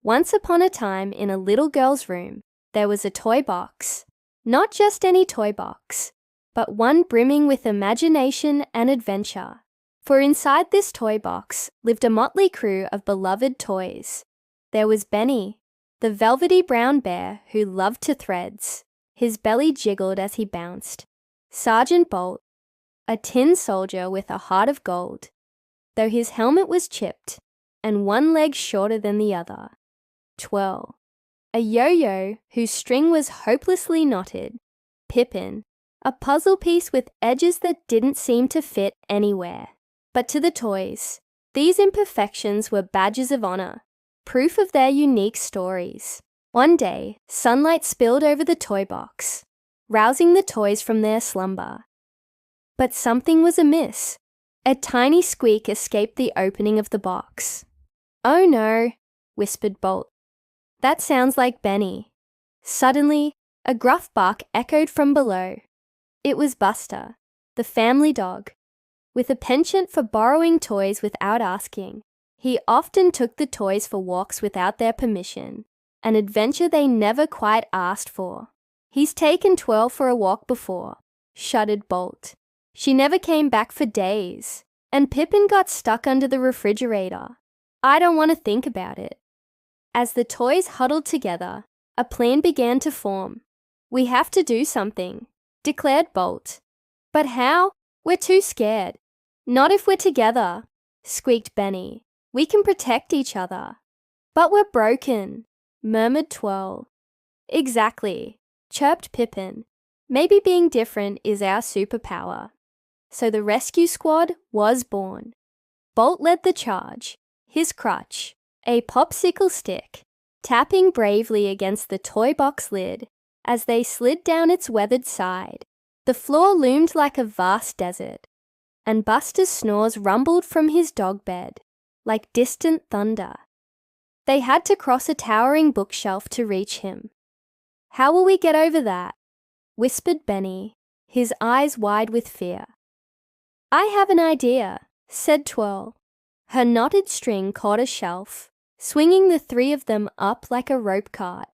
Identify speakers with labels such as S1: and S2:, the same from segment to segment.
S1: Once upon a time, in a little girl's room, there was a toy box. Not just any toy box, but one brimming with imagination and adventure. For inside this toy box lived a motley crew of beloved toys. There was Benny, the velvety brown bear who loved to threads. His belly jiggled as he bounced. Sergeant Bolt, a tin soldier with a heart of gold, though his helmet was chipped and one leg shorter than the other. Twirl, a yo-yo whose string was hopelessly knotted. Pippin, a puzzle piece with edges that didn't seem to fit anywhere. But to the toys, these imperfections were badges of honor, proof of their unique stories. One day, sunlight spilled over the toy box, rousing the toys from their slumber. But something was amiss. A tiny squeak escaped the opening of the box. "Oh no," whispered Bolt. "That sounds like Benny." Suddenly, a gruff bark echoed from below. It was Buster, the family dog. With a penchant for borrowing toys without asking, he often took the toys for walks without their permission, an adventure they never quite asked for. "He's taken Twirl for a walk before," shuddered Bolt. "She never came back for days, and Pippin got stuck under the refrigerator. I don't want to think about it." As the toys huddled together, a plan began to form. "We have to do something," declared Bolt. "But how? We're too scared." "Not if we're together," squeaked Benny. "We can protect each other." "But we're broken," murmured Twirl. "Exactly," chirped Pippin. "Maybe being different is our superpower." So the rescue squad was born. Bolt led the charge, his crutch, a popsicle stick, tapping bravely against the toy box lid as they slid down its weathered side. The floor loomed like a vast desert, and Buster's snores rumbled from his dog bed like distant thunder. They had to cross a towering bookshelf to reach him. "How will we get over that?" whispered Benny, his eyes wide with fear. "I have an idea," said Twirl. Her knotted string caught a shelf, swinging the three of them up like a rope cart.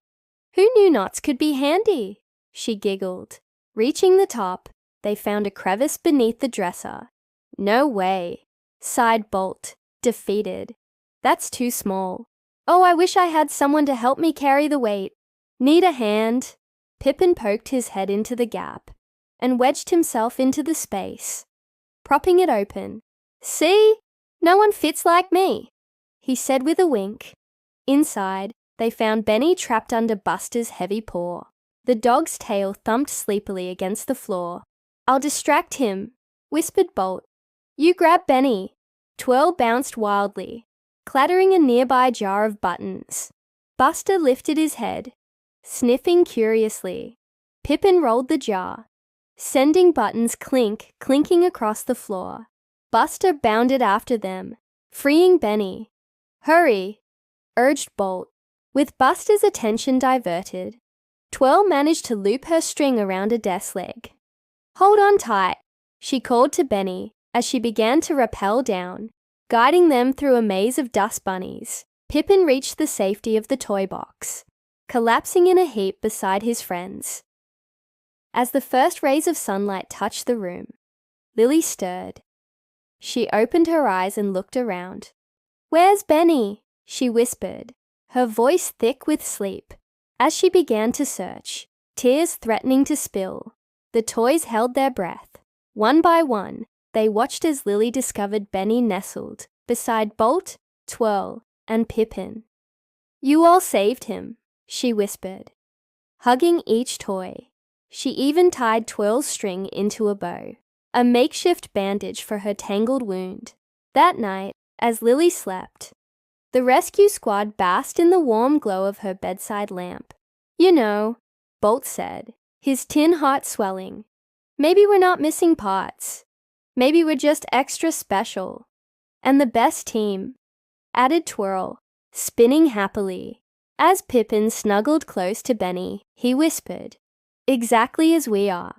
S1: "Who knew knots could be handy?" she giggled. Reaching the top, they found a crevice beneath the dresser. "No way," sighed Bolt, defeated. "That's too small. Oh, I wish I had someone to help me carry the weight. Need a hand?" Pippin poked his head into the gap and wedged himself into the space, propping it open. "See? No one fits like me," he said with a wink. Inside, they found Benny trapped under Buster's heavy paw. The dog's tail thumped sleepily against the floor. "I'll distract him," whispered Bolt. "You grab Benny." Twirl bounced wildly, clattering a nearby jar of buttons. Buster lifted his head, sniffing curiously. Pippin rolled the jar, sending buttons clinking across the floor. Buster bounded after them, freeing Benny. "Hurry," urged Bolt. With Buster's attention diverted, Twirl managed to loop her string around a desk leg. "Hold on tight," she called to Benny as she began to rappel down, guiding them through a maze of dust bunnies. Pippin reached the safety of the toy box, collapsing in a heap beside his friends. As the first rays of sunlight touched the room, Lily stirred. She opened her eyes and looked around. "Where's Benny?" she whispered, her voice thick with sleep. As she began to search, tears threatening to spill, the toys held their breath. One by one, they watched as Lily discovered Benny nestled beside Bolt, Twirl, and Pippin. "You all saved him," she whispered, hugging each toy. She even tied Twirl's string into a bow, a makeshift bandage for her tangled wound. That night, as Lily slept, the rescue squad basked in the warm glow of her bedside lamp. "You know," Bolt said, his tin heart swelling, "maybe we're not missing parts. Maybe we're just extra special. And the best team," added Twirl, spinning happily. As Pippin snuggled close to Benny, he whispered, "Exactly as we are."